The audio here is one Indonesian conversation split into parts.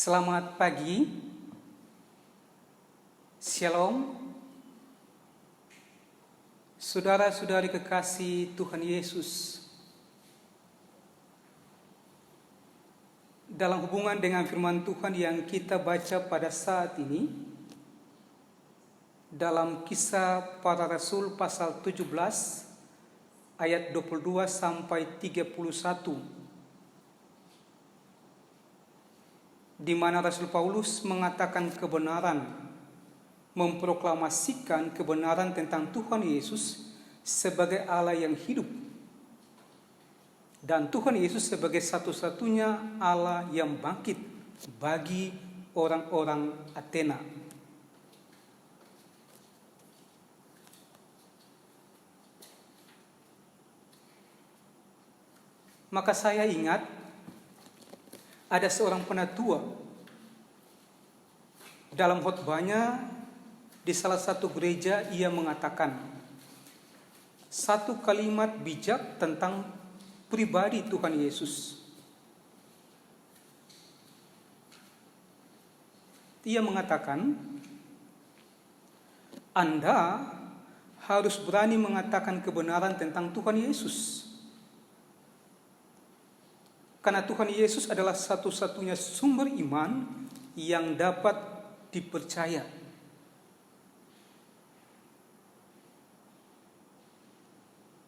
Selamat pagi, Shalom, saudara-saudari kekasih Tuhan Yesus. Dalam hubungan dengan firman Tuhan yang kita baca pada saat ini, dalam Kisah Para Rasul pasal 17 ayat 22 sampai 31. Di mana Rasul Paulus mengatakan kebenaran, memproklamasikan kebenaran tentang Tuhan Yesus sebagai Allah yang hidup, dan Tuhan Yesus sebagai satu-satunya Allah yang bangkit bagi orang-orang Athena. Maka saya ingat ada seorang penatua dalam khotbahnya di salah satu gereja. Ia mengatakan satu kalimat bijak tentang pribadi Tuhan Yesus. Ia mengatakan, Anda harus berani mengatakan kebenaran tentang Tuhan Yesus. Karena Tuhan Yesus adalah satu-satunya sumber iman yang dapat dipercaya.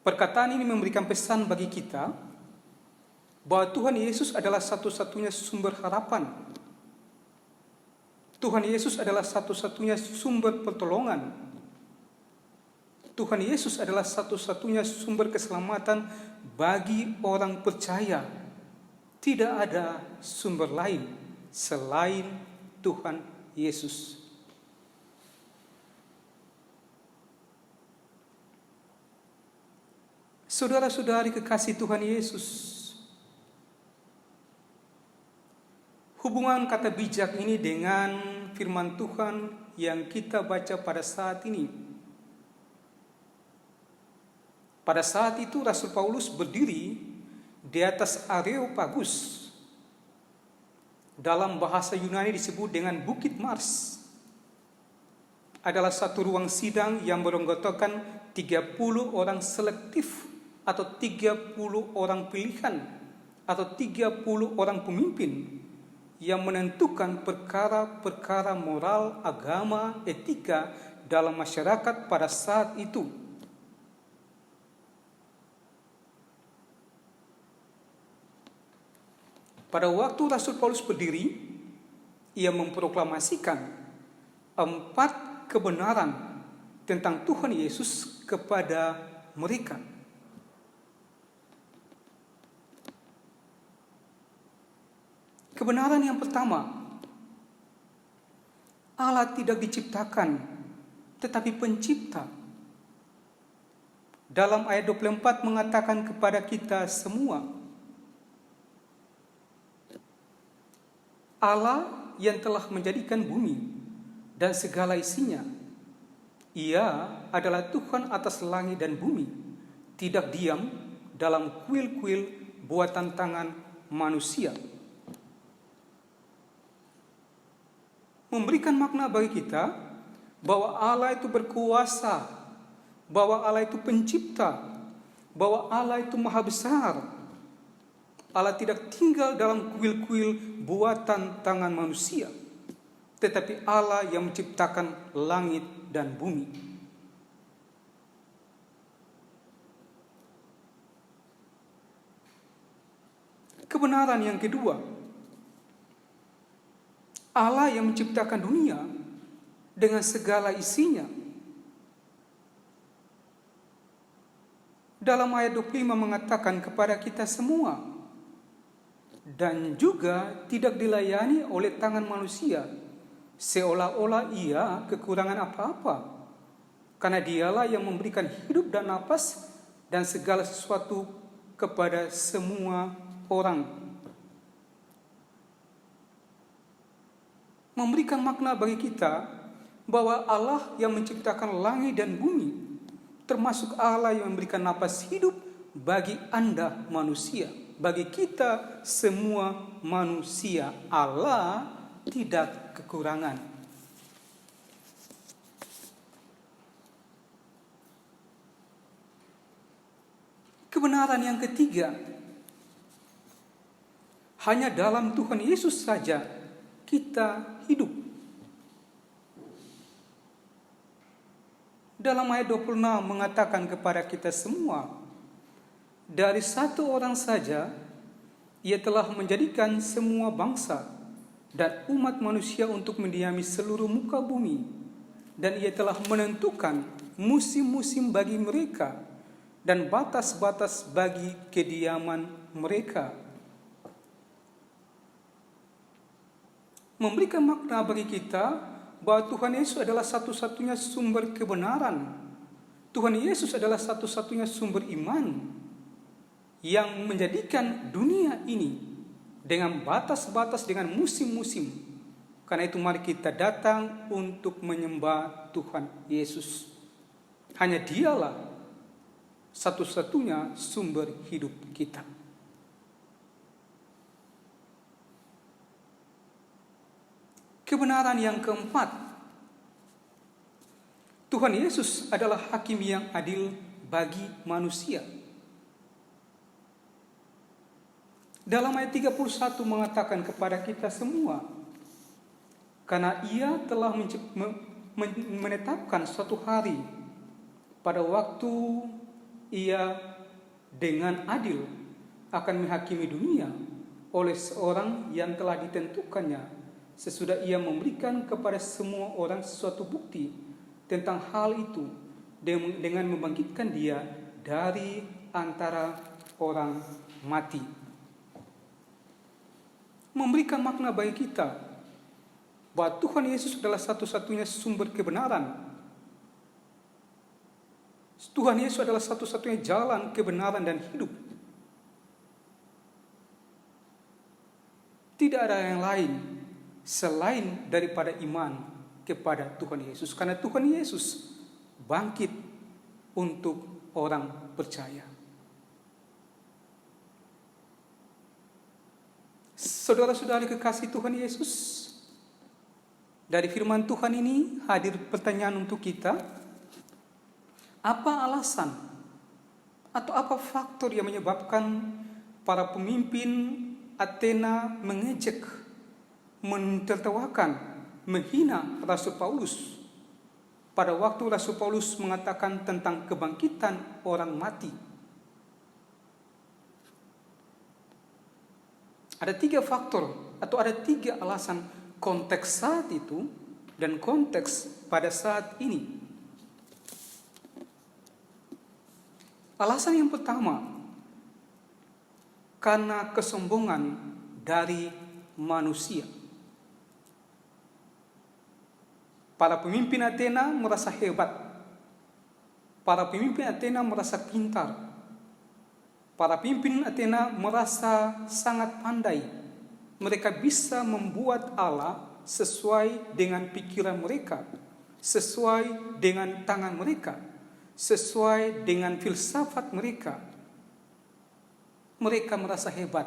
Perkataan ini memberikan pesan bagi kita bahwa Tuhan Yesus adalah satu-satunya sumber harapan. Tuhan Yesus adalah satu-satunya sumber pertolongan. Tuhan Yesus adalah satu-satunya sumber keselamatan bagi orang percaya. Tidak ada sumber lain selain Tuhan Yesus. Saudara-saudari kekasih Tuhan Yesus, hubungan kata bijak ini dengan firman Tuhan yang kita baca pada saat ini. Pada saat itu Rasul Paulus berdiri di atas Areopagus. Dalam bahasa Yunani disebut dengan Bukit Mars. Adalah satu ruang sidang yang beranggotakan 30 orang selektif atau 30 orang pilihan atau 30 orang pemimpin yang menentukan perkara-perkara moral, agama, etika dalam masyarakat pada saat itu. Pada waktu Rasul Paulus berdiri, ia memproklamasikan 4 kebenaran tentang Tuhan Yesus kepada mereka. Kebenaran yang pertama, Allah tidak diciptakan, tetapi pencipta. Dalam ayat 24 mengatakan kepada kita semua, Allah yang telah menjadikan bumi dan segala isinya. Ia adalah Tuhan atas langit dan bumi, tidak diam dalam kuil-kuil buatan tangan manusia. Memberikan makna bagi kita bahwa Allah itu berkuasa, bahwa Allah itu pencipta, bahwa Allah itu maha besar. Allah tidak tinggal dalam kuil-kuil buatan tangan manusia, tetapi Allah yang menciptakan langit dan bumi. Kebenaran yang kedua, Allah yang menciptakan dunia dengan segala isinya. Dalam ayat 25 mengatakan kepada kita semua, dan juga tidak dilayani oleh tangan manusia, seolah-olah ia kekurangan apa-apa, karena dialah yang memberikan hidup dan napas dan segala sesuatu kepada semua orang. Memberikan makna bagi kita bahwa Allah yang menciptakan langit dan bumi, termasuk Allah yang memberikan napas hidup bagi Anda manusia, bagi kita semua manusia. Allah tidak kekurangan. Kebenaran yang ketiga, hanya dalam Tuhan Yesus saja kita hidup. Dalam ayat 26 mengatakan kepada kita semua, dari satu orang saja ia telah menjadikan semua bangsa dan umat manusia untuk mendiami seluruh muka bumi, dan ia telah menentukan musim-musim bagi mereka dan batas-batas bagi kediaman mereka. Memberikan makna bagi kita bahwa Tuhan Yesus adalah satu-satunya sumber kebenaran. Tuhan Yesus adalah satu-satunya sumber iman yang menjadikan dunia ini dengan batas-batas, dengan musim-musim. Karena itu mari kita datang untuk menyembah Tuhan Yesus. Hanya Dialah satu-satunya sumber hidup kita. Kebenaran yang keempat, Tuhan Yesus adalah hakim yang adil bagi manusia. Dalam ayat 31 mengatakan kepada kita semua, karena Ia telah menetapkan suatu hari pada waktu Ia dengan adil akan menghakimi dunia oleh seorang yang telah ditentukannya, sesudah Ia memberikan kepada semua orang sesuatu bukti tentang hal itu dengan membangkitkan Dia dari antara orang mati. Memberikan makna bagi kita bahwa Tuhan Yesus adalah satu-satunya sumber kebenaran. Tuhan Yesus adalah satu-satunya jalan kebenaran dan hidup. Tidak ada yang lain selain daripada iman kepada Tuhan Yesus. Karena Tuhan Yesus bangkit untuk orang percaya. Saudara-saudari kekasih Tuhan Yesus, dari firman Tuhan ini hadir pertanyaan untuk kita. Apa alasan atau apa faktor yang menyebabkan para pemimpin Athena mengejek, mentertawakan, menghina Rasul Paulus pada waktu Rasul Paulus mengatakan tentang kebangkitan orang mati? Ada 3 faktor atau ada 3 alasan konteks saat itu dan konteks pada saat ini. Alasan yang pertama, karena kesombongan dari manusia. Para pemimpin Athena merasa hebat. Para pemimpin Athena merasa pintar. Para pemimpin Athena merasa sangat pandai. Mereka bisa membuat Allah sesuai dengan pikiran mereka, sesuai dengan tangan mereka, sesuai dengan filsafat mereka. Mereka merasa hebat.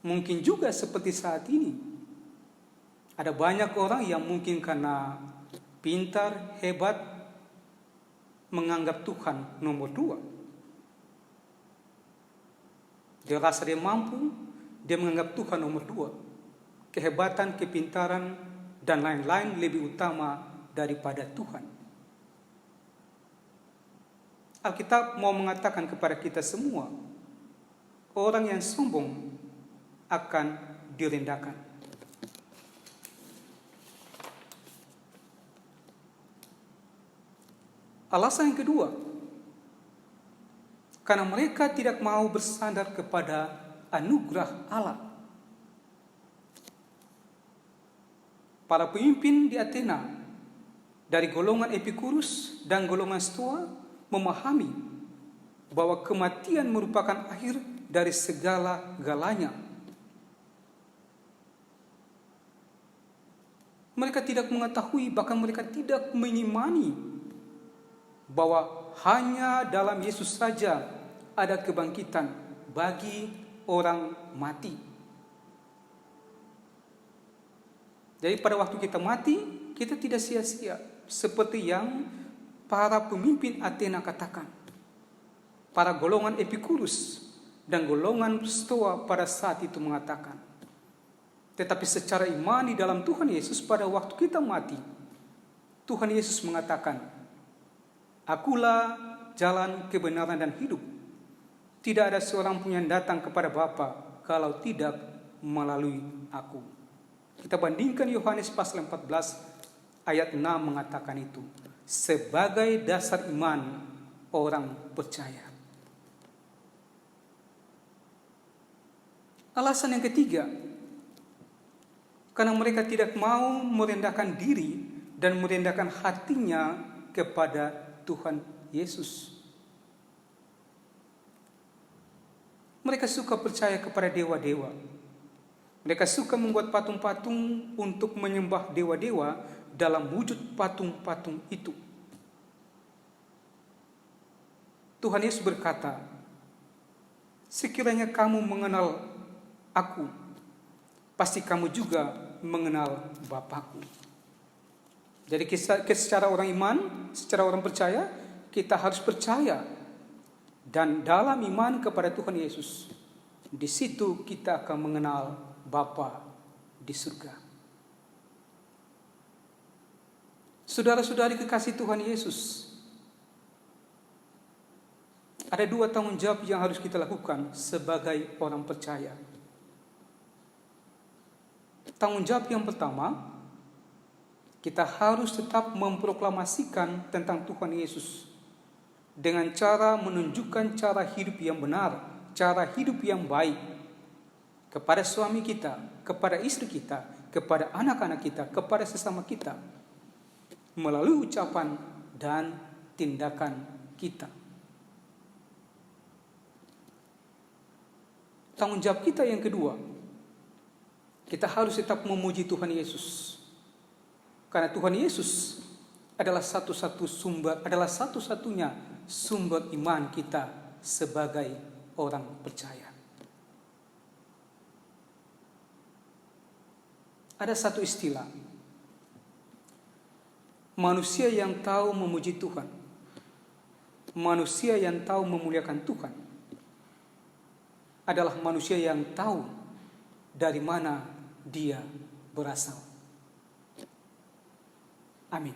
Mungkin juga seperti saat ini, ada banyak orang yang mungkin karena pintar, hebat, menganggap Tuhan nomor 2. Dia rasa dia mampu, dia menganggap Tuhan nomor 2. Kehebatan, kepintaran, dan lain-lain lebih utama daripada Tuhan. Alkitab mau mengatakan kepada kita semua, orang yang sombong akan direndahkan. Alasan yang kedua, karena mereka tidak mau bersandar kepada anugerah Allah. Para pemimpin di Athena dari golongan Epikurus dan golongan Stoa memahami bahwa kematian merupakan akhir dari segala-galanya. Mereka tidak mengetahui, bahkan mereka tidak mengimani bahwa hanya dalam Yesus saja ada kebangkitan bagi orang mati. Jadi pada waktu kita mati, kita tidak sia-sia. Seperti yang para pemimpin Athena katakan. Para golongan Epikurus dan golongan Stoa pada saat itu mengatakan. Tetapi secara imani dalam Tuhan Yesus pada waktu kita mati, Tuhan Yesus mengatakan, Akulah jalan, kebenaran, dan hidup. Tidak ada seorang pun yang datang kepada Bapa kalau tidak melalui aku. Kita bandingkan Yohanes pasal 14 ayat 6 mengatakan itu. Sebagai dasar iman orang percaya. Alasan yang ketiga, karena mereka tidak mau merendahkan diri dan merendahkan hatinya kepada Tuhan Yesus. Mereka suka percaya kepada dewa-dewa. Mereka suka membuat patung-patung untuk menyembah dewa-dewa dalam wujud patung-patung itu. Tuhan Yesus berkata, sekiranya kamu mengenal aku, pasti kamu juga mengenal Bapakku. Jadi secara orang iman, secara orang percaya, kita harus percaya. Dan dalam iman kepada Tuhan Yesus, di situ kita akan mengenal Bapa di surga. Saudara-saudari kekasih Tuhan Yesus, ada 2 tanggung jawab yang harus kita lakukan sebagai orang percaya. Tanggung jawab yang pertama, kita harus tetap memproklamasikan tentang Tuhan Yesus dengan cara menunjukkan cara hidup yang benar, cara hidup yang baik kepada suami kita, kepada istri kita, kepada anak-anak kita, kepada sesama kita, melalui ucapan dan tindakan kita. Tanggung jawab kita yang kedua, kita harus tetap memuji Tuhan Yesus. Karena Tuhan Yesus adalah satu-satunya sumber iman kita sebagai orang percaya. Ada satu istilah, manusia yang tahu memuji Tuhan, manusia yang tahu memuliakan Tuhan, adalah manusia yang tahu dari mana dia berasal. Amin.